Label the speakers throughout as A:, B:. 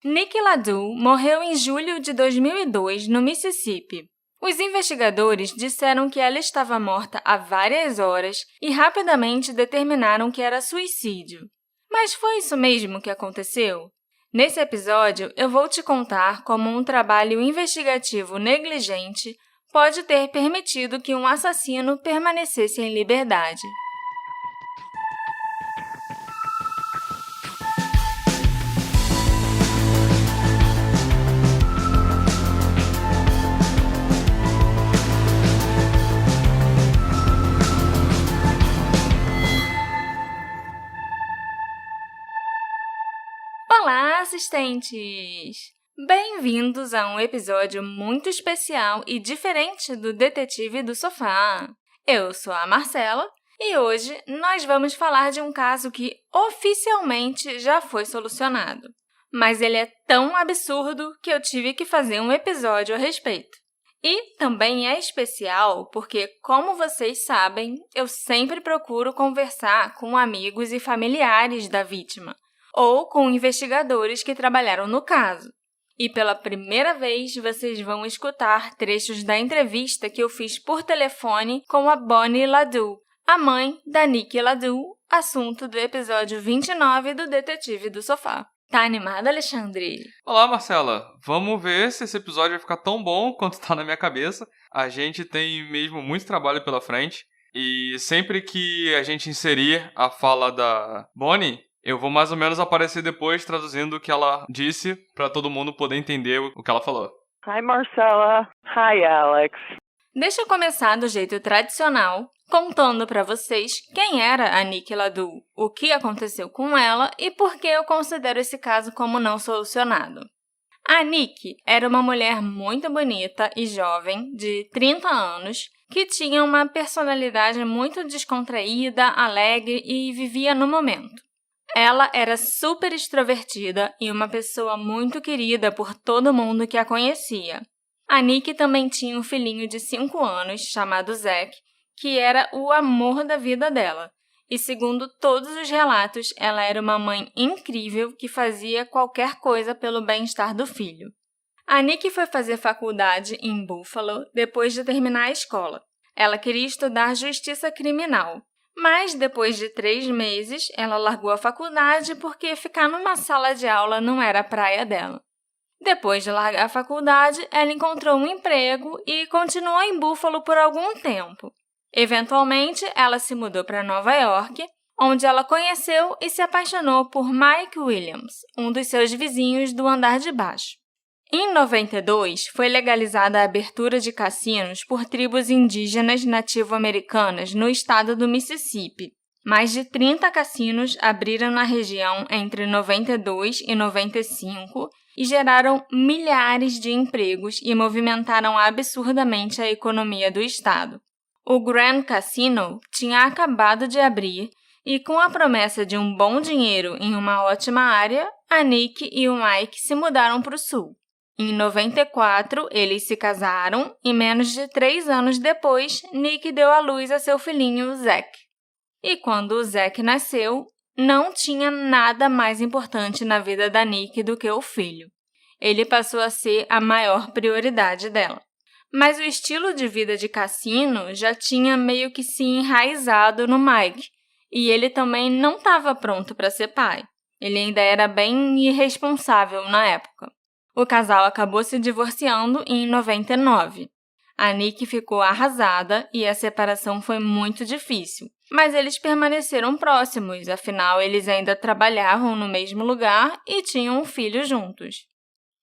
A: Nikki LaDue morreu em julho de 2002, no Mississippi. Os investigadores disseram que ela estava morta há várias horas e rapidamente determinaram que era suicídio. Mas foi isso mesmo que aconteceu? Nesse episódio, eu vou te contar como um trabalho investigativo negligente pode ter permitido que um assassino permanecesse em liberdade. Olá, assistentes! Bem-vindos a um episódio muito especial e diferente do Detetive do Sofá. Eu sou a Marcela e hoje nós vamos falar de um caso que oficialmente já foi solucionado. Mas ele é tão absurdo que eu tive que fazer um episódio a respeito. E também é especial porque, como vocês sabem, eu sempre procuro conversar com amigos e familiares da vítima, ou com investigadores que trabalharam no caso. E pela primeira vez, vocês vão escutar trechos da entrevista que eu fiz por telefone com a Bonnie LaDue, a mãe da Nikki LaDue, assunto do episódio 29 do Detetive do Sofá. Tá animada, Alexandre?
B: Olá, Marcela. Vamos ver se esse episódio vai ficar tão bom quanto tá na minha cabeça. A gente tem mesmo muito trabalho pela frente e sempre que a gente inserir a fala da Bonnie, eu vou mais ou menos aparecer depois traduzindo o que ela disse para todo mundo poder entender o que ela falou.
C: Hi, Marcella. Hi, Alex.
A: Deixa eu começar do jeito tradicional, contando para vocês quem era a Nikki LaDue, o que aconteceu com ela e por que eu considero esse caso como não solucionado. A Nikki era uma mulher muito bonita e jovem, de 30 anos, que tinha uma personalidade muito descontraída, alegre e vivia no momento. Ela era super extrovertida e uma pessoa muito querida por todo mundo que a conhecia. A Nikki também tinha um filhinho de 5 anos, chamado Zack, que era o amor da vida dela. E segundo todos os relatos, ela era uma mãe incrível que fazia qualquer coisa pelo bem-estar do filho. A Nikki foi fazer faculdade em Buffalo depois de terminar a escola. Ela queria estudar justiça criminal. Mas, depois de 3 meses, ela largou a faculdade porque ficar numa sala de aula não era a praia dela. Depois de largar a faculdade, ela encontrou um emprego e continuou em Buffalo por algum tempo. Eventualmente, ela se mudou para Nova York, onde ela conheceu e se apaixonou por Mike Williams, um dos seus vizinhos do andar de baixo. Em 92, foi legalizada a abertura de cassinos por tribos indígenas nativo-americanas no estado do Mississippi. Mais de 30 cassinos abriram na região entre 92 e 95 e geraram milhares de empregos e movimentaram absurdamente a economia do estado. O Grand Casino tinha acabado de abrir e, com a promessa de um bom dinheiro em uma ótima área, a Nikki e o Mike se mudaram para o sul. Em 94, eles se casaram e menos de 3 anos depois, Nikki deu à luz a seu filhinho, Zack. E quando o Zack nasceu, não tinha nada mais importante na vida da Nikki do que o filho. Ele passou a ser a maior prioridade dela. Mas o estilo de vida de cassino já tinha meio que se enraizado no Mike, e ele também não estava pronto para ser pai. Ele ainda era bem irresponsável na época. O casal acabou se divorciando em 99. A Nikki ficou arrasada e a separação foi muito difícil, mas eles permaneceram próximos, afinal eles ainda trabalhavam no mesmo lugar e tinham um filho juntos.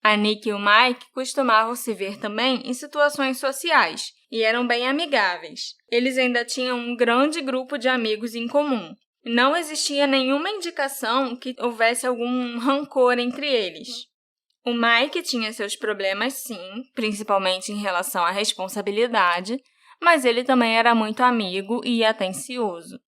A: A Nikki e o Mike costumavam se ver também em situações sociais e eram bem amigáveis. Eles ainda tinham um grande grupo de amigos em comum. Não existia nenhuma indicação que houvesse algum rancor entre eles. O Mike tinha seus problemas, sim, principalmente em relação à responsabilidade, mas ele também era muito amigo e atencioso.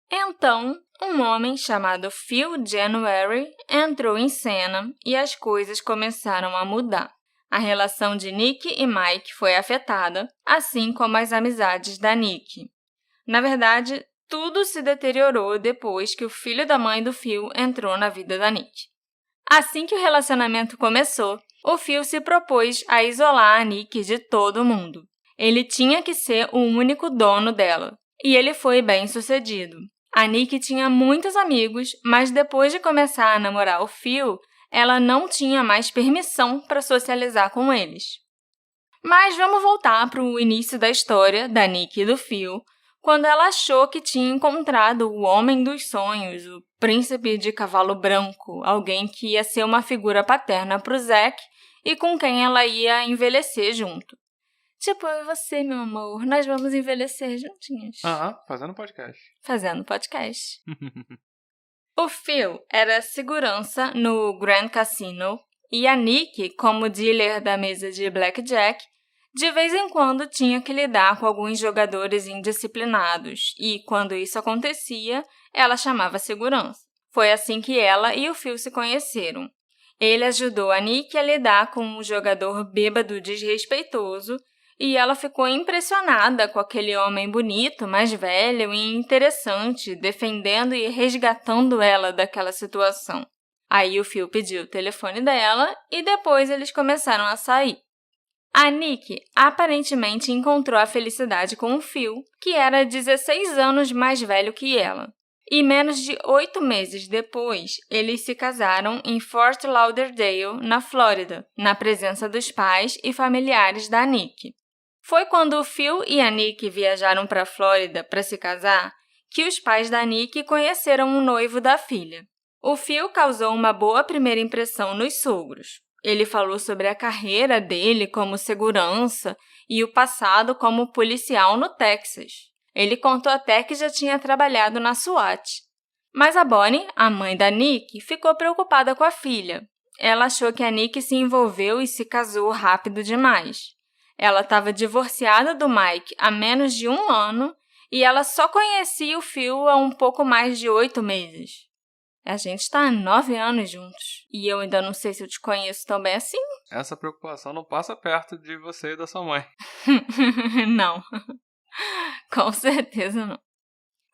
A: Então, um homem chamado Phil January entrou em cena e as coisas começaram a mudar. A relação de Nikki e Mike foi afetada, assim como as amizades da Nikki. Na verdade, tudo se deteriorou depois que o filho da mãe do Phil entrou na vida da Nikki. Assim que o relacionamento começou, o Phil se propôs a isolar a Nick de todo mundo. Ele tinha que ser o único dono dela, e ele foi bem-sucedido. A Nick tinha muitos amigos, mas depois de começar a namorar o Phil, ela não tinha mais permissão para socializar com eles. Mas vamos voltar para o início da história da Nick e do Phil, quando ela achou que tinha encontrado o homem dos sonhos, o príncipe de cavalo branco, alguém que ia ser uma figura paterna para o Zack e com quem ela ia envelhecer junto. Tipo, eu e você, meu amor, nós vamos envelhecer juntinhos.
B: Fazendo podcast.
A: Fazendo podcast. O Phil era segurança no Grand Casino e a Nick, como dealer da mesa de blackjack, de vez em quando tinha que lidar com alguns jogadores indisciplinados e, quando isso acontecia, ela chamava segurança. Foi assim que ela e o Phil se conheceram. Ele ajudou a Nick a lidar com um jogador bêbado desrespeitoso e ela ficou impressionada com aquele homem bonito, mais velho e interessante, defendendo e resgatando ela daquela situação. Aí o Phil pediu o telefone dela e depois eles começaram a sair. A Nick aparentemente encontrou a felicidade com o Phil, que era 16 anos mais velho que ela. E menos de 8 meses depois, eles se casaram em Fort Lauderdale, na Flórida, na presença dos pais e familiares da Nick. Foi quando o Phil e a Nick viajaram para a Flórida para se casar que os pais da Nick conheceram o noivo da filha. O Phil causou uma boa primeira impressão nos sogros. Ele falou sobre a carreira dele como segurança e o passado como policial no Texas. Ele contou até que já tinha trabalhado na SWAT. Mas a Bonnie, a mãe da Nick, ficou preocupada com a filha. Ela achou que a Nick se envolveu e se casou rápido demais. Ela estava divorciada do Mike há menos de 1 ano e ela só conhecia o Phil há um pouco mais de 8 meses. A gente está há 9 anos juntos. E eu ainda não sei se eu te conheço tão bem assim.
B: Essa preocupação não passa perto de você e da sua mãe.
A: Não. Com certeza não.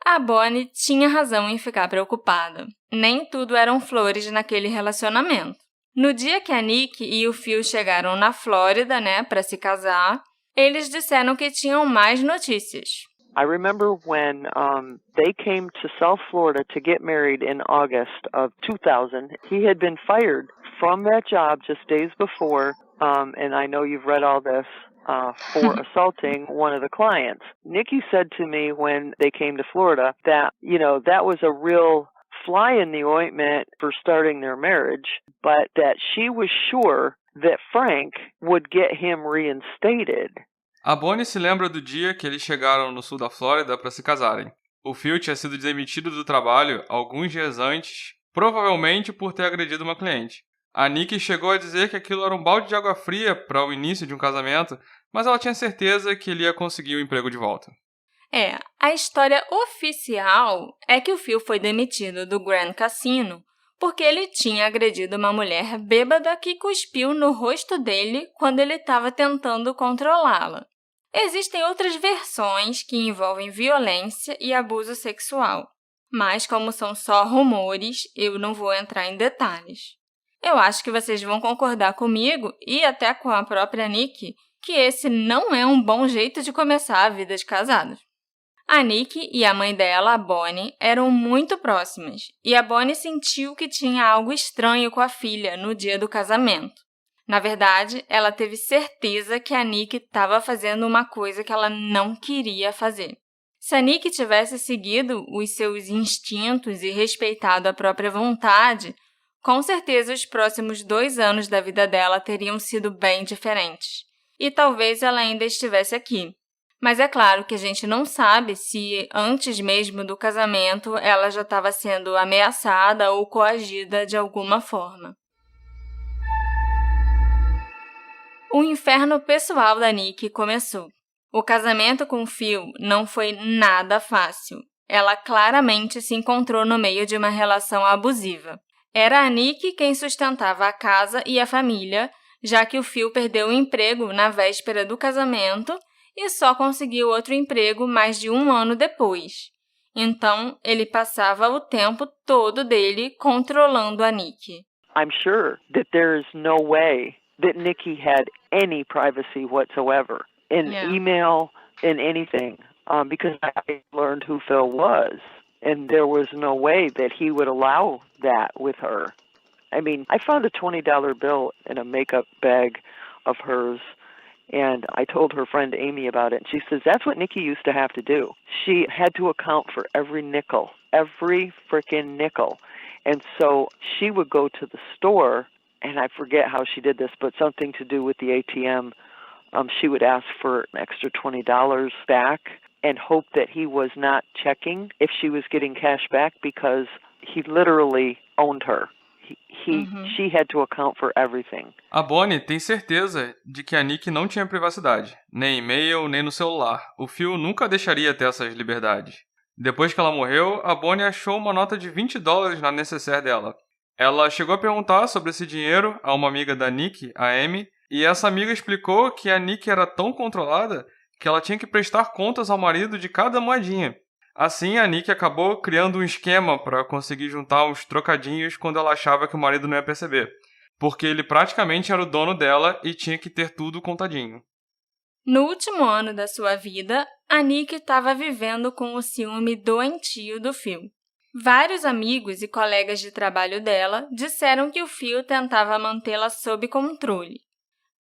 A: A Bonnie tinha razão em ficar preocupada. Nem tudo eram flores naquele relacionamento. No dia que a Nick e o Phil chegaram na Flórida, para se casar, eles disseram que tinham mais notícias.
C: I remember when they came to South Florida to get married in August of 2000. He had been fired from that job just days before, and I know you've read all this, for assaulting one of the clients. Nikki said to me when they came to Florida that, that was a real fly in the ointment for starting their marriage, but that she was sure that Frank would get him reinstated.
B: A Bonnie se lembra do dia que eles chegaram no sul da Flórida para se casarem. O Phil tinha sido demitido do trabalho alguns dias antes, provavelmente por ter agredido uma cliente. A Nick chegou a dizer que aquilo era um balde de água fria para o início de um casamento, mas ela tinha certeza que ele ia conseguir o emprego de volta.
A: A história oficial é que o Phil foi demitido do Grand Casino porque ele tinha agredido uma mulher bêbada que cuspiu no rosto dele quando ele estava tentando controlá-la. Existem outras versões que envolvem violência e abuso sexual, mas como são só rumores, eu não vou entrar em detalhes. Eu acho que vocês vão concordar comigo e até com a própria Nick que esse não é um bom jeito de começar a vida de casados. A Nick e a mãe dela, a Bonnie, eram muito próximas e a Bonnie sentiu que tinha algo estranho com a filha no dia do casamento. Na verdade, ela teve certeza que a Nick estava fazendo uma coisa que ela não queria fazer. Se a Nick tivesse seguido os seus instintos e respeitado a própria vontade, com certeza os próximos 2 anos da vida dela teriam sido bem diferentes. E talvez ela ainda estivesse aqui. Mas é claro que a gente não sabe se, antes mesmo do casamento, ela já estava sendo ameaçada ou coagida de alguma forma. O inferno pessoal da Nick começou. O casamento com o Phil não foi nada fácil. Ela claramente se encontrou no meio de uma relação abusiva. Era a Nick quem sustentava a casa e a família, já que o Phil perdeu o emprego na véspera do casamento e só conseguiu outro emprego mais de 1 ano depois. Então, ele passava o tempo todo dele controlando a Nick.
C: I'm sure that there is no way that Nikki had any privacy whatsoever in email, in anything, because I learned who Phil was, and there was no way that he would allow that with her. I mean, I found a $20 bill in a makeup bag of hers, and I told her friend Amy about it, and she says, that's what Nikki used to have to do. She had to account for every nickel, every frickin' nickel. And so she would go to the store, and I forget how she did this, but something to do with the ATM. She would ask for an extra $20 back and hope that he was not checking if she was getting cash back, because he literally owned her. She had to account for everything.
B: A Bonnie tem certeza de que a Nikki não tinha privacidade, nem e-mail, nem no celular. O Phil nunca deixaria ter essas liberdades. Depois que ela morreu, a Bonnie achou uma nota de $20 na necessaire dela. Ela chegou a perguntar sobre esse dinheiro a uma amiga da Nikki, a Amy, e essa amiga explicou que a Nikki era tão controlada que ela tinha que prestar contas ao marido de cada moedinha. Assim, a Nikki acabou criando um esquema para conseguir juntar uns trocadinhos quando ela achava que o marido não ia perceber, porque ele praticamente era o dono dela e tinha que ter tudo contadinho.
A: No último ano da sua vida, a Nikki estava vivendo com o ciúme doentio do Phil. Vários amigos e colegas de trabalho dela disseram que o Phil tentava mantê-la sob controle.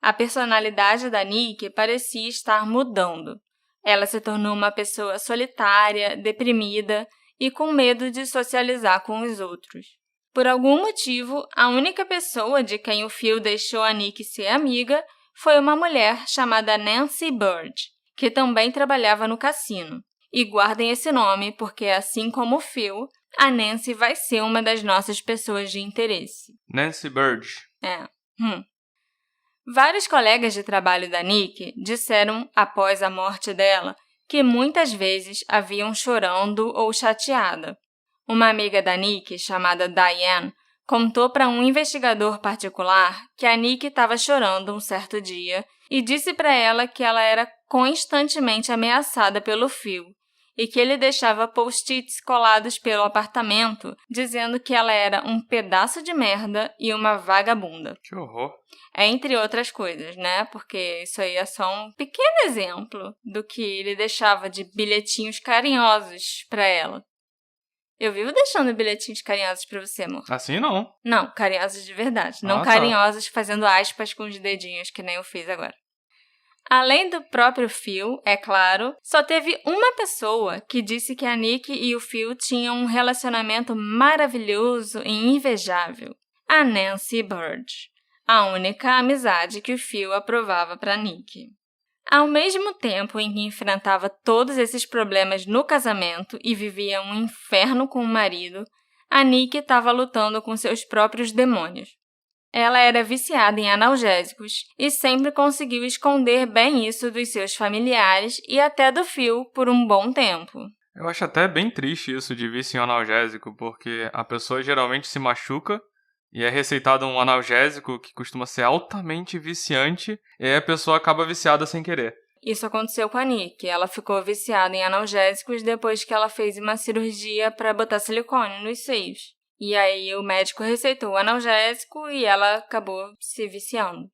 A: A personalidade da Nikki parecia estar mudando. Ela se tornou uma pessoa solitária, deprimida e com medo de socializar com os outros. Por algum motivo, a única pessoa de quem o Phil deixou a Nikki ser amiga foi uma mulher chamada Nancy Bird, que também trabalhava no cassino. E guardem esse nome, porque assim como o Phil, a Nancy vai ser uma das nossas pessoas de interesse.
B: Nancy Bird.
A: Vários colegas de trabalho da Nikki disseram, após a morte dela, que muitas vezes a viam chorando ou chateada. Uma amiga da Nikki, chamada Diane, contou para um investigador particular que a Nikki estava chorando um certo dia e disse para ela que ela era constantemente ameaçada pelo Phil e que ele deixava post-its colados pelo apartamento dizendo que ela era um pedaço de merda e uma vagabunda.
B: Que horror!
A: Entre outras coisas, né? Porque isso aí é só um pequeno exemplo do que ele deixava de bilhetinhos carinhosos para ela. Eu vivo deixando bilhetinhos carinhosos pra você, amor.
B: Assim não.
A: Não, carinhosos de verdade. Não carinhosos fazendo aspas com os dedinhos, que nem eu fiz agora. Além do próprio Phil, é claro, só teve uma pessoa que disse que a Nikki e o Phil tinham um relacionamento maravilhoso e invejável. A Nancy Bird. A única amizade que o Phil aprovava para Nikki. Ao mesmo tempo em que enfrentava todos esses problemas no casamento e vivia um inferno com o marido, a Nikki estava lutando com seus próprios demônios. Ela era viciada em analgésicos e sempre conseguiu esconder bem isso dos seus familiares e até do Phil por um bom tempo.
B: Eu acho até bem triste isso de vício em analgésico, porque a pessoa geralmente se machuca e é receitado um analgésico que costuma ser altamente viciante, e aí a pessoa acaba viciada sem querer.
A: Isso aconteceu com a Nikki. Ela ficou viciada em analgésicos depois que ela fez uma cirurgia para botar silicone nos seios. E aí o médico receitou o analgésico e ela acabou se viciando.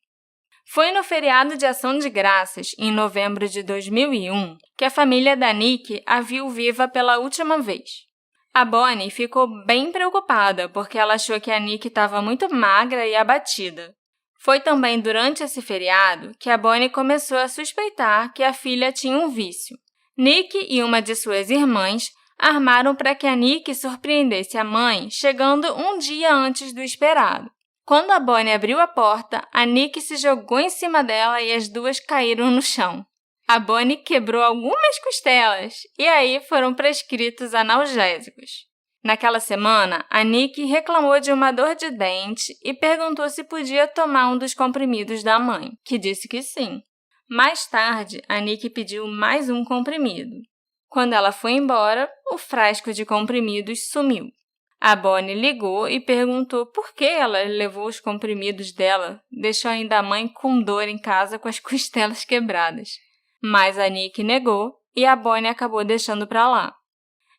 A: Foi no feriado de Ação de Graças, em novembro de 2001, que a família da Nikki a viu viva pela última vez. A Bonnie ficou bem preocupada porque ela achou que a Nikki estava muito magra e abatida. Foi também durante esse feriado que a Bonnie começou a suspeitar que a filha tinha um vício. Nikki e uma de suas irmãs armaram para que a Nikki surpreendesse a mãe chegando um dia antes do esperado. Quando a Bonnie abriu a porta, a Nikki se jogou em cima dela e as duas caíram no chão. A Bonnie quebrou algumas costelas e aí foram prescritos analgésicos. Naquela semana, a Nikki reclamou de uma dor de dente e perguntou se podia tomar um dos comprimidos da mãe, que disse que sim. Mais tarde, a Nikki pediu mais um comprimido. Quando ela foi embora, o frasco de comprimidos sumiu. A Bonnie ligou e perguntou por que ela levou os comprimidos dela, deixou ainda a mãe com dor em casa com as costelas quebradas. Mas a Nikki negou e a Bonnie acabou deixando para lá.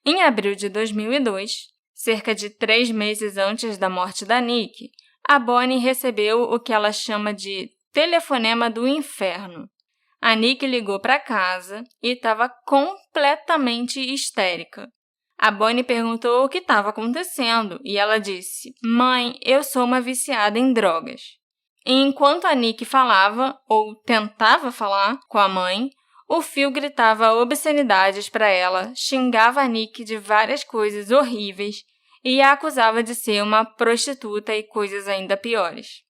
A: Em abril de 2002, cerca de 3 meses antes da morte da Nikki, a Bonnie recebeu o que ela chama de telefonema do inferno. A Nick ligou para casa e estava completamente histérica. A Bonnie perguntou o que estava acontecendo e ela disse: "Mãe, eu sou uma viciada em drogas." E enquanto a Nick falava, ou tentava falar, com a mãe, o Phil gritava obscenidades para ela, xingava a Nick de várias coisas horríveis e a acusava de ser uma prostituta e coisas ainda piores.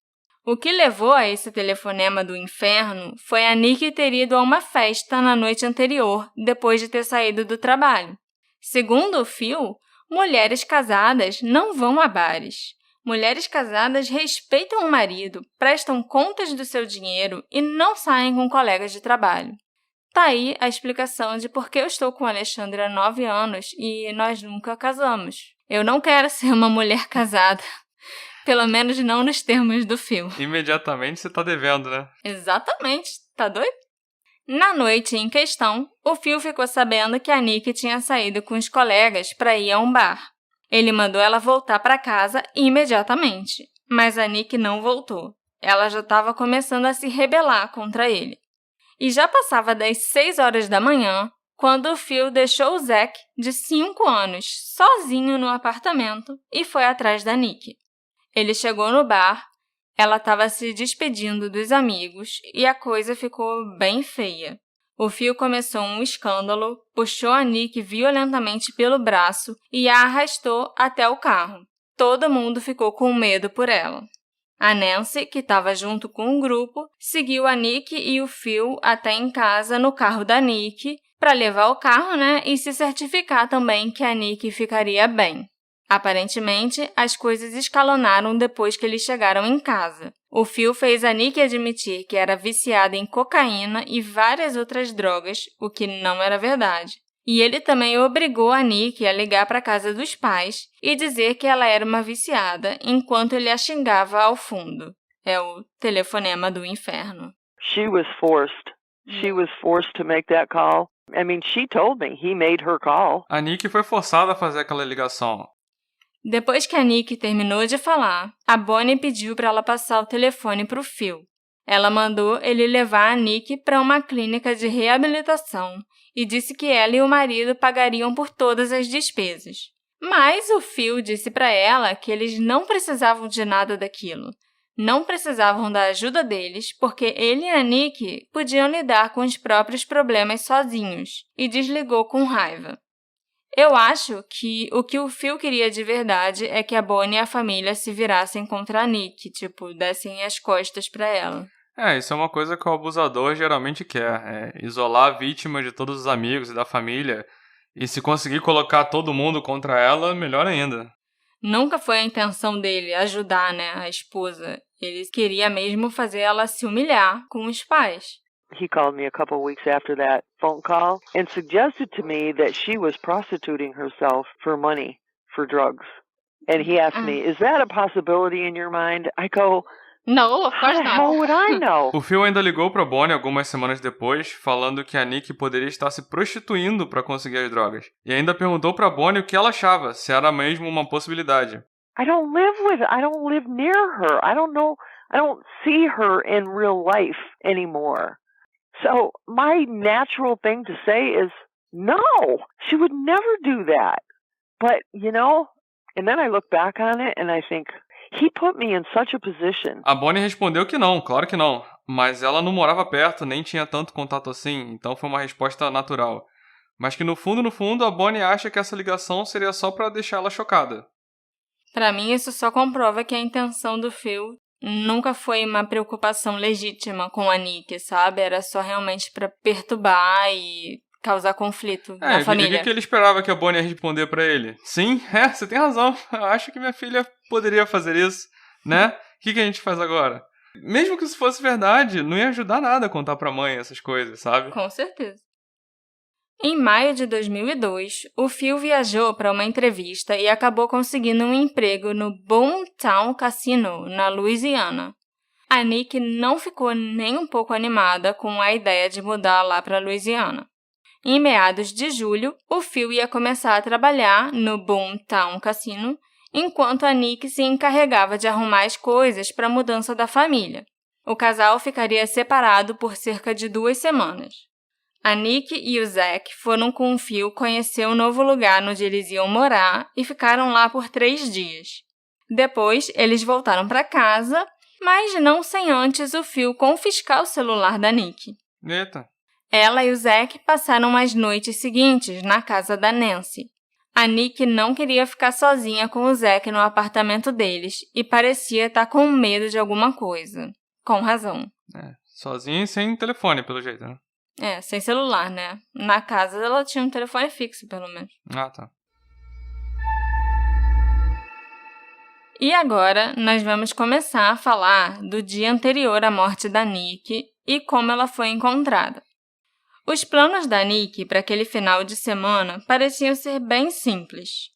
A: O que levou a esse telefonema do inferno foi a Nick ter ido a uma festa na noite anterior, depois de ter saído do trabalho. Segundo o Phil, mulheres casadas não vão a bares. Mulheres casadas respeitam o marido, prestam contas do seu dinheiro e não saem com colegas de trabalho. Tá aí a explicação de por que eu estou com o Alexandre há 9 anos e nós nunca casamos. Eu não quero ser uma mulher casada. Pelo menos não nos termos do Phil.
B: Imediatamente você tá devendo, né?
A: Exatamente. Tá doido? Na noite em questão, o Phil ficou sabendo que a Nick tinha saído com os colegas para ir a um bar. Ele mandou ela voltar para casa imediatamente, mas a Nick não voltou. Ela já estava começando a se rebelar contra ele. E já passava das 6 horas da manhã, quando o Phil deixou o Zack, de 5 anos, sozinho no apartamento e foi atrás da Nick. Ele chegou no bar, ela estava se despedindo dos amigos e a coisa ficou bem feia. O Phil começou um escândalo, puxou a Nick violentamente pelo braço e a arrastou até o carro. Todo mundo ficou com medo por ela. A Nancy, que estava junto com o grupo, seguiu a Nick e o Phil até em casa no carro da Nick para levar o carro, e se certificar também que a Nick ficaria bem. Aparentemente, as coisas escalonaram depois que eles chegaram em casa. O Phil fez a Nick admitir que era viciada em cocaína e várias outras drogas, o que não era verdade. E ele também obrigou a Nick a ligar para a casa dos pais e dizer que ela era uma viciada, enquanto ele a xingava ao fundo. É o telefonema do inferno.
C: She was forced. She was forced to make that call. I mean, she told me he made her call.
B: A Nick foi forçada a fazer aquela ligação.
A: Depois que a Nick terminou de falar, a Bonnie pediu para ela passar o telefone para o Phil. Ela mandou ele levar a Nick para uma clínica de reabilitação e disse que ela e o marido pagariam por todas as despesas. Mas o Phil disse para ela que eles não precisavam de nada daquilo. Não precisavam da ajuda deles porque ele e a Nick podiam lidar com os próprios problemas sozinhos e desligou com raiva. Eu acho que o Phil queria de verdade é que a Bonnie e a família se virassem contra a Nick, dessem as costas para ela.
B: Isso é uma coisa que o abusador geralmente quer, isolar a vítima de todos os amigos e da família, e se conseguir colocar todo mundo contra ela, melhor ainda.
A: Nunca foi a intenção dele ajudar, a esposa. Ele queria mesmo fazer ela se humilhar com os pais.
C: He called me a couple of weeks after that phone call and suggested to me that she was prostituting herself for money, for drugs. And he asked me, is that a possibility in your mind? I go,
A: no, of course
C: how the hell would I know?
B: O Phil ainda ligou para Bonnie algumas semanas depois, falando que a Nick poderia estar se prostituindo para conseguir as drogas. E ainda perguntou para Bonnie o que ela achava, se era mesmo uma possibilidade.
C: I don't live near her. I don't see her in real life anymore. So my natural thing to say is, no, she would never do that. But, and then I look back on it and I think, he put me in such a position.
B: A Bonnie respondeu que não, claro que não. Mas ela não morava perto, nem tinha tanto contato assim, então foi uma resposta natural. Mas que no fundo, a Bonnie acha que essa ligação seria só pra deixar ela chocada.
A: Pra mim, isso só comprova que a intenção do Phil nunca foi uma preocupação legítima com a Nick, sabe? Era só realmente pra perturbar e causar conflito na família.
B: O que ele esperava que a Bonnie ia responder pra ele? Sim, você tem razão. Eu acho que minha filha poderia fazer isso, né? O que a gente faz agora? Mesmo que isso fosse verdade, não ia ajudar nada a contar pra mãe essas coisas, sabe?
A: Com certeza. Em maio de 2002, o Phil viajou para uma entrevista e acabou conseguindo um emprego no Boomtown Casino, na Louisiana. A Nick não ficou nem um pouco animada com a ideia de mudar lá para Louisiana. Em meados de julho, o Phil ia começar a trabalhar no Boomtown Casino enquanto a Nick se encarregava de arrumar as coisas para a mudança da família. O casal ficaria separado por cerca de 2 semanas. A Nick e o Zack foram com o Phil conhecer o novo lugar onde eles iam morar e ficaram lá por 3 dias. Depois, eles voltaram para casa, mas não sem antes o Phil confiscar o celular da Nick.
B: Eita.
A: Ela e o Zack passaram as noites seguintes na casa da Nancy. A Nick não queria ficar sozinha com o Zack no apartamento deles e parecia estar com medo de alguma coisa. Com razão.
B: Sozinha e sem telefone, pelo jeito, né?
A: Sem celular, né? Na casa ela tinha um telefone fixo, pelo menos.
B: Ah, tá.
A: E agora, nós vamos começar a falar do dia anterior à morte da Nick e como ela foi encontrada. Os planos da Nick para aquele final de semana pareciam ser bem simples.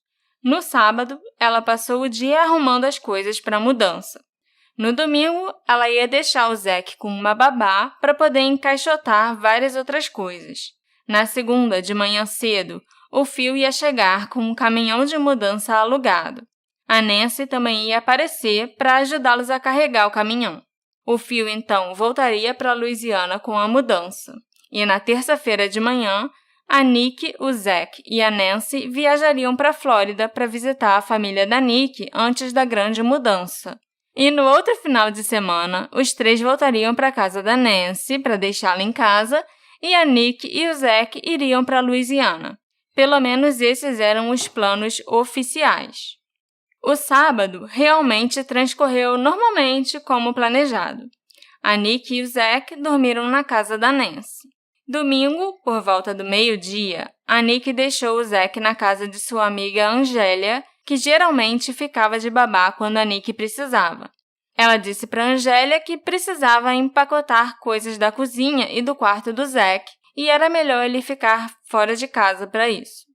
A: No sábado, ela passou o dia arrumando as coisas para a mudança. No domingo, ela ia deixar o Zack com uma babá para poder encaixotar várias outras coisas. Na segunda, de manhã cedo, o Phil ia chegar com um caminhão de mudança alugado. A Nancy também ia aparecer para ajudá-los a carregar o caminhão. O Phil, então, voltaria para Louisiana com a mudança. E na terça-feira de manhã, a Nick, o Zack e a Nancy viajariam para a Flórida para visitar a família da Nick antes da grande mudança. E no outro final de semana, os 3 voltariam para a casa da Nancy para deixá-la em casa e a Nick e o Zack iriam para Louisiana. Pelo menos esses eram os planos oficiais. O sábado realmente transcorreu normalmente como planejado. A Nick e o Zack dormiram na casa da Nancy. Domingo, por volta do meio-dia, a Nick deixou o Zack na casa de sua amiga Angélia, que geralmente ficava de babá quando a Nick precisava. Ela disse para Angélia que precisava empacotar coisas da cozinha e do quarto do Zack e era melhor ele ficar fora de casa para isso.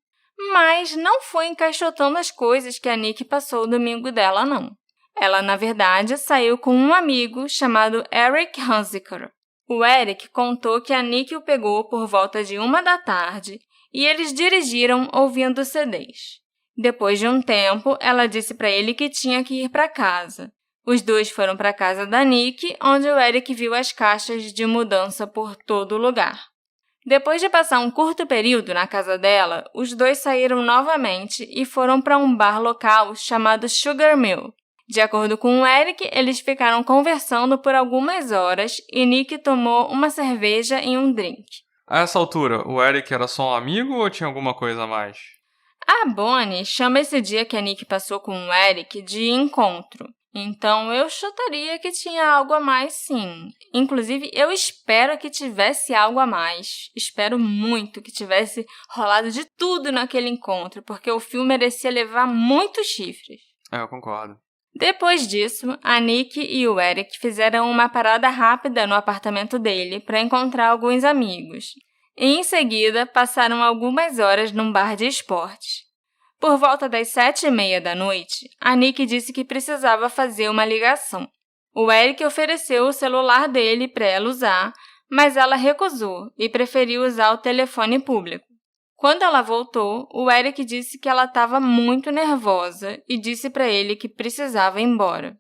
A: Mas não foi encaixotando as coisas que a Nick passou o domingo dela, não. Ela, na verdade, saiu com um amigo chamado Eric Hunziker. O Eric contou que a Nick o pegou por volta de 1 da tarde e eles dirigiram ouvindo CDs. Depois de um tempo, ela disse para ele que tinha que ir para casa. Os 2 foram para a casa da Nick, onde o Eric viu as caixas de mudança por todo o lugar. Depois de passar um curto período na casa dela, os 2 saíram novamente e foram para um bar local chamado Sugar Mill. De acordo com o Eric, eles ficaram conversando por algumas horas e Nick tomou uma cerveja e um drink.
B: A essa altura, o Eric era só um amigo ou tinha alguma coisa a mais?
A: A Bonnie chama esse dia que a Nick passou com o Eric de encontro. Então, eu chutaria que tinha algo a mais, sim. Inclusive, eu espero que tivesse algo a mais. Espero muito que tivesse rolado de tudo naquele encontro, porque o filme merecia levar muitos chifres.
B: Eu concordo.
A: Depois disso, a Nick e o Eric fizeram uma parada rápida no apartamento dele para encontrar alguns amigos. E, em seguida, passaram algumas horas num bar de esportes. Por volta das 7h30 da noite, a Nick disse que precisava fazer uma ligação. O Eric ofereceu o celular dele para ela usar, mas ela recusou e preferiu usar o telefone público. Quando ela voltou, o Eric disse que ela estava muito nervosa e disse para ele que precisava ir embora.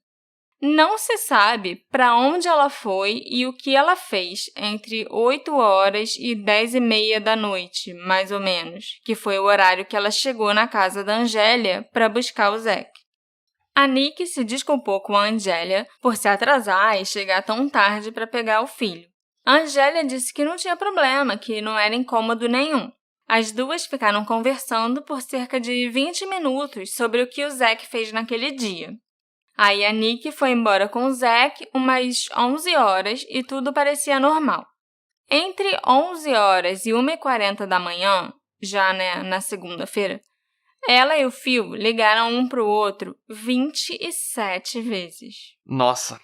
A: Não se sabe para onde ela foi e o que ela fez entre 8 horas e 10h30 da noite, mais ou menos, que foi o horário que ela chegou na casa da Angélia para buscar o Zack. A Nick se desculpou com a Angélia por se atrasar e chegar tão tarde para pegar o filho. A Angélia disse que não tinha problema, que não era incômodo nenhum. As 2 ficaram conversando por cerca de 20 minutos sobre o que o Zack fez naquele dia. Aí a Nick foi embora com o Zack umas 11 horas e tudo parecia normal. Entre 11 horas e 1h40 da manhã, já na segunda-feira, ela e o Phil ligaram um para o outro 27 vezes.
B: Nossa!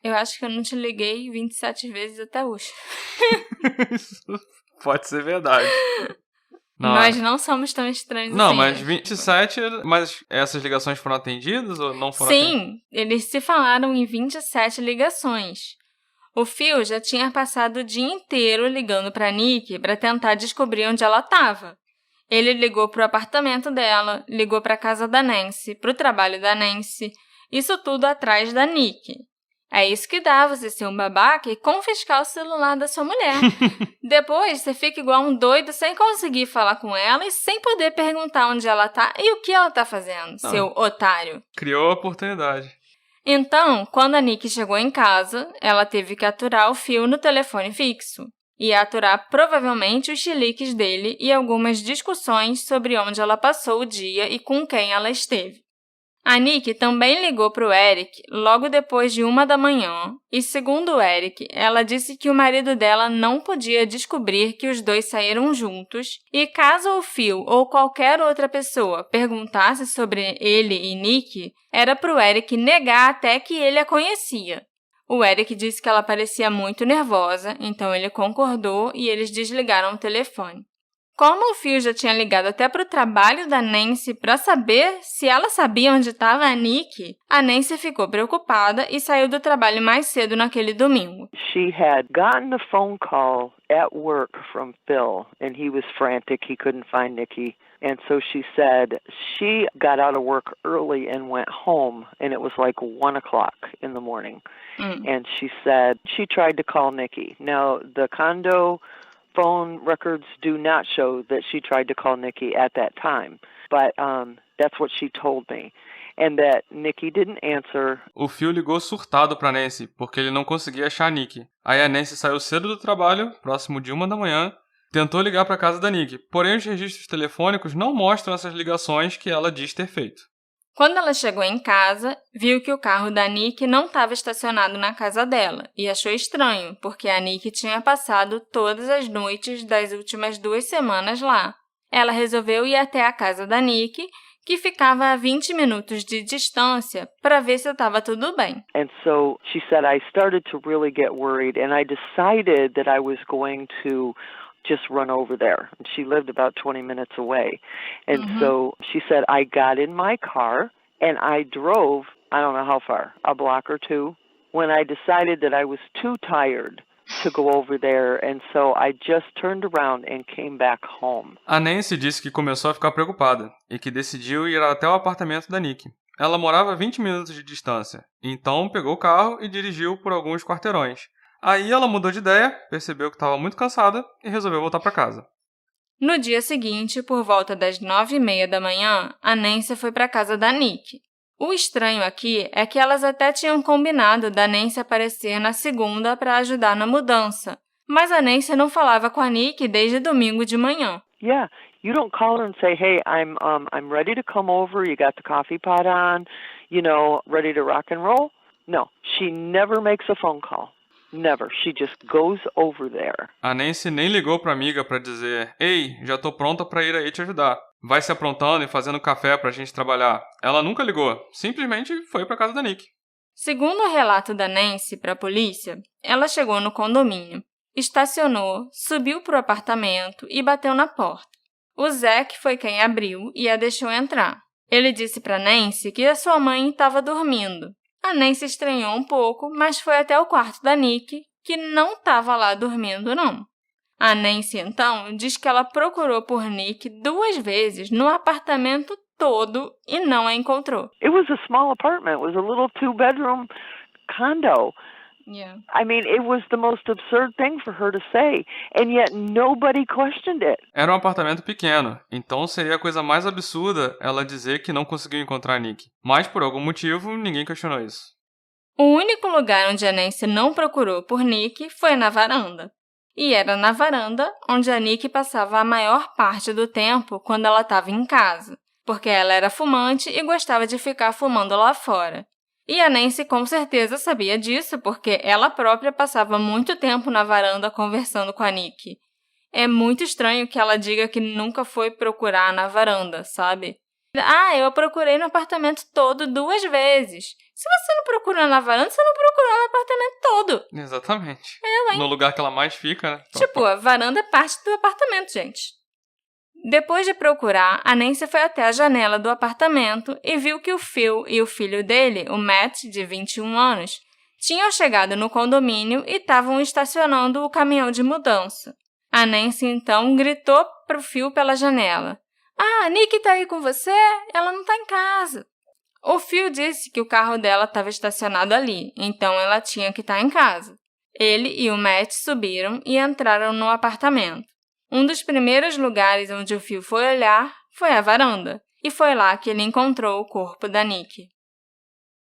A: Eu acho que eu não te liguei 27 vezes até hoje.
B: Isso pode ser verdade.
A: Nós não somos tão estranhos
B: não,
A: assim.
B: Não, mas 27... Mas essas ligações foram atendidas ou não foram atendidas?
A: Sim, eles se falaram em 27 ligações. O Phil já tinha passado o dia inteiro ligando para Nick para tentar descobrir onde ela estava. Ele ligou para o apartamento dela, ligou para a casa da Nancy, para o trabalho da Nancy, isso tudo atrás da Nikki. É isso que dá você ser um babaca e confiscar o celular da sua mulher. Depois, você fica igual um doido sem conseguir falar com ela e sem poder perguntar onde ela tá e o que ela tá fazendo, seu otário.
B: Criou a oportunidade.
A: Então, quando a Nikki chegou em casa, ela teve que aturar o fio no telefone fixo. E aturar provavelmente os chiliques dele e algumas discussões sobre onde ela passou o dia e com quem ela esteve. A Nikki também ligou para o Eric logo depois de 1 da manhã e, segundo o Eric, ela disse que o marido dela não podia descobrir que os dois saíram juntos e caso o Phil ou qualquer outra pessoa perguntasse sobre ele e Nikki, era para o Eric negar até que ele a conhecia. O Eric disse que ela parecia muito nervosa, então ele concordou e eles desligaram o telefone. Como o Phil já tinha ligado até para o trabalho da Nancy para saber se ela sabia onde estava a Nikki, a Nancy ficou preocupada e saiu do trabalho mais cedo naquele domingo.
C: She had gotten a phone call at work from Phil, and he was frantic. He couldn't find Nikki. And so she said she got out of work early and went home, and it was like 1 o'clock in the morning. And she said she tried to call Nikki. Now, the condo phone records do not show that she tried to call Nikki at that time, but that's what she told me. And that Nikki didn't answer.
B: O Phil ligou surtado pra Nancy, porque ele não conseguia achar a Nikki. Aí a Nancy saiu cedo do trabalho, próximo de 1 da manhã, tentou ligar pra casa da Nikki, porém os registros telefônicos não mostram essas ligações que ela diz ter feito.
A: Quando ela chegou em casa, viu que o carro da Nikki não estava estacionado na casa dela e achou estranho, porque a Nikki tinha passado todas as noites das últimas 2 semanas lá. Ela resolveu ir até a casa da Nikki, que ficava a 20 minutos de distância, para ver se estava tudo bem.
C: And so she said, I started to really get worried, and I decided that I was going to just run over there. And she lived about 20 minutes away. And so she said, I got in my car and I drove, I don't know how far, a block or two, when I decided that I was too tired to go over there. And so I just turned around and came back home.
B: A Nancy disse que começou a ficar preocupada e que decidiu ir até o apartamento da Nikki. Ela morava a 20 minutos de distância, então pegou o carro e dirigiu por alguns quarteirões. Aí ela mudou de ideia, percebeu que estava muito cansada e resolveu voltar para casa.
A: No dia seguinte, por volta das 9h30 da manhã, a Nancy foi para a casa da Nikki. O estranho aqui é que elas até tinham combinado da Nancy aparecer na segunda para ajudar na mudança, mas a Nancy não falava com a Nikki desde domingo de manhã.
C: Yeah, you don't call her and say, hey, I'm ready to come over, you got the coffee pot on, you know, ready to rock and roll? No, she never makes a phone call. Never. She just goes over there.
B: A Nancy nem ligou para a amiga para dizer, ei, já tô pronta para ir aí te ajudar. Vai se aprontando e fazendo café pra gente trabalhar. Ela nunca ligou, simplesmente foi para casa da Nikki.
A: Segundo o relato da Nancy para a polícia, ela chegou no condomínio, estacionou, subiu para o apartamento e bateu na porta. O Zack foi quem abriu e a deixou entrar. Ele disse para Nancy que a sua mãe estava dormindo. A Nancy estranhou um pouco, mas foi até o quarto da Nikki, que não estava lá dormindo, não. A Nancy, então, diz que ela procurou por Nikki 2 vezes no apartamento todo e não a encontrou.
C: It was a small apartment. It was a little 2-bedroom condo.
A: Yeah.
C: I mean, it was the most absurd thing for her to say, and yet nobody questioned it.
B: Era um apartamento pequeno, então seria a coisa mais absurda ela dizer que não conseguiu encontrar a Nikki. Mas, por algum motivo, ninguém questionou isso.
A: O único lugar onde a Nancy não procurou por Nikki foi na varanda. E era na varanda onde a Nikki passava a maior parte do tempo quando ela estava em casa, porque ela era fumante e gostava de ficar fumando lá fora. E a Nancy com certeza sabia disso, porque ela própria passava muito tempo na varanda conversando com a Nikki. É muito estranho que ela diga que nunca foi procurar na varanda, sabe? Ah, eu procurei no apartamento todo 2 vezes. Se você não procurou na varanda, você não procurou no apartamento todo.
B: Exatamente.
A: Eu, hein?
B: No lugar que ela mais fica, né?
A: Tipo, a varanda é parte do apartamento, gente. Depois de procurar, a Nancy foi até a janela do apartamento e viu que o Phil e o filho dele, o Matt, de 21 anos, tinham chegado no condomínio e estavam estacionando o caminhão de mudança. A Nancy, então, gritou para o Phil pela janela. Ah, a Nick tá aí com você? Ela não tá em casa. O Phil disse que o carro dela estava estacionado ali, então ela tinha que estar em casa. Ele e o Matt subiram e entraram no apartamento. Um dos primeiros lugares onde o Phil foi olhar foi a varanda, e foi lá que ele encontrou o corpo da Nick.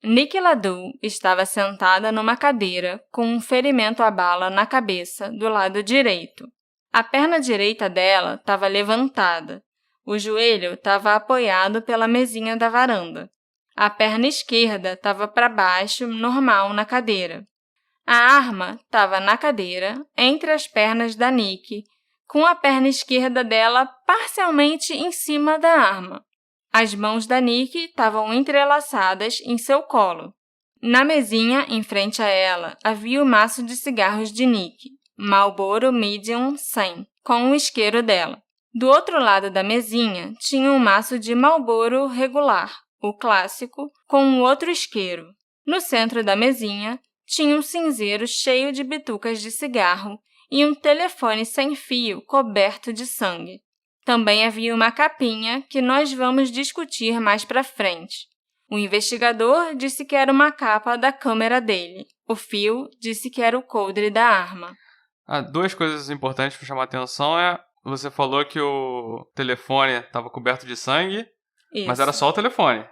A: Nick LaDue estava sentada numa cadeira com um ferimento à bala na cabeça do lado direito. A perna direita dela estava levantada. O joelho estava apoiado pela mesinha da varanda. A perna esquerda estava para baixo, normal, na cadeira. A arma estava na cadeira, entre as pernas da Nick, com a perna esquerda dela parcialmente em cima da arma. As mãos da Nick estavam entrelaçadas em seu colo. Na mesinha, em frente a ela, havia o maço de cigarros de Nick, Marlboro Medium 100, com o isqueiro dela. Do outro lado da mesinha, tinha um maço de Marlboro regular, o clássico, com um outro isqueiro. No centro da mesinha, tinha um cinzeiro cheio de bitucas de cigarro e um telefone sem fio coberto de sangue. Também havia uma capinha que nós vamos discutir mais para frente. O investigador disse que era uma capa da câmera dele. O Phil disse que era o coldre da arma.
B: Duas coisas importantes para chamar a atenção você falou que o telefone estava coberto de sangue,
A: Isso.
B: Mas era só o telefone.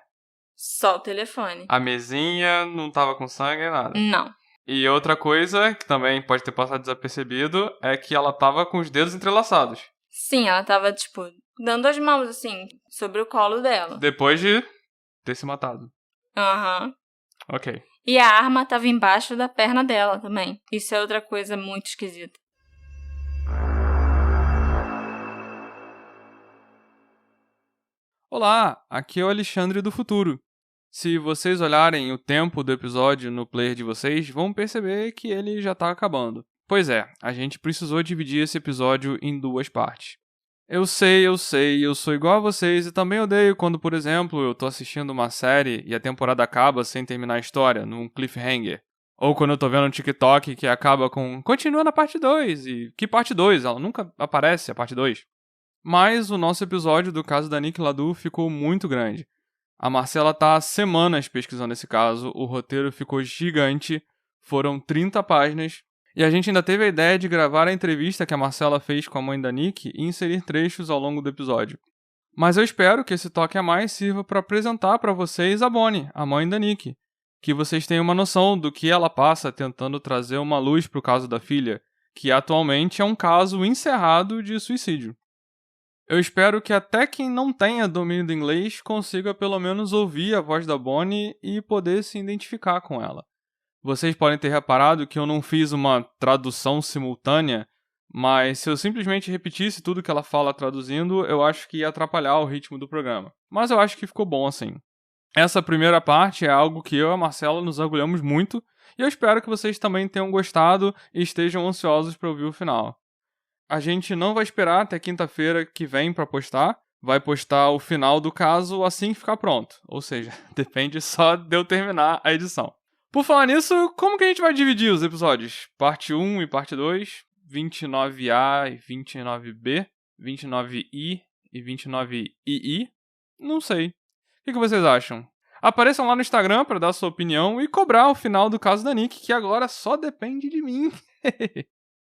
A: Só o telefone.
B: A mesinha não estava com sangue nem nada.
A: Não.
B: E outra coisa, que também pode ter passado desapercebido, é que ela estava com os dedos entrelaçados.
A: Sim, ela estava, dando as mãos, assim, sobre o colo dela.
B: Depois de ter se matado.
A: Aham.
B: Ok.
A: E a arma estava embaixo da perna dela também. Isso é outra coisa muito esquisita.
B: Olá, aqui é o Alexandre do futuro. Se vocês olharem o tempo do episódio no player de vocês, vão perceber que ele já está acabando. Pois é, a gente precisou dividir esse episódio em duas partes. Eu sei, eu sou igual a vocês e também odeio quando, por exemplo, eu tô assistindo uma série e a temporada acaba sem terminar a história, num cliffhanger. Ou quando eu tô vendo um TikTok que acaba com continua na parte 2 e que parte 2? Ela nunca aparece a parte 2. Mas o nosso episódio do caso da Nick LaDue ficou muito grande. A Marcela tá há semanas pesquisando esse caso, o roteiro ficou gigante, foram 30 páginas, e a gente ainda teve a ideia de gravar a entrevista que a Marcela fez com a mãe da Nick e inserir trechos ao longo do episódio. Mas eu espero que esse toque a mais sirva para apresentar para vocês a Bonnie, a mãe da Nick, que vocês tenham uma noção do que ela passa tentando trazer uma luz para o caso da filha, que atualmente é um caso encerrado de suicídio. Eu espero que até quem não tenha domínio do inglês consiga pelo menos ouvir a voz da Bonnie e poder se identificar com ela. Vocês podem ter reparado que eu não fiz uma tradução simultânea, mas se eu simplesmente repetisse tudo que ela fala traduzindo, eu acho que ia atrapalhar o ritmo do programa. Mas eu acho que ficou bom assim. Essa primeira parte é algo que eu e a Marcela nos orgulhamos muito, e eu espero que vocês também tenham gostado e estejam ansiosos para ouvir o final. A gente não vai esperar até quinta-feira que vem para postar, vai postar o final do caso assim que ficar pronto. Ou seja, depende só de eu terminar a edição. Por falar nisso, como que a gente vai dividir os episódios? Parte 1 e parte 2, 29A e 29B, 29I e 29II? Não sei. O que vocês acham? Apareçam lá no Instagram para dar sua opinião e cobrar o final do caso da Nick, que agora só depende de mim.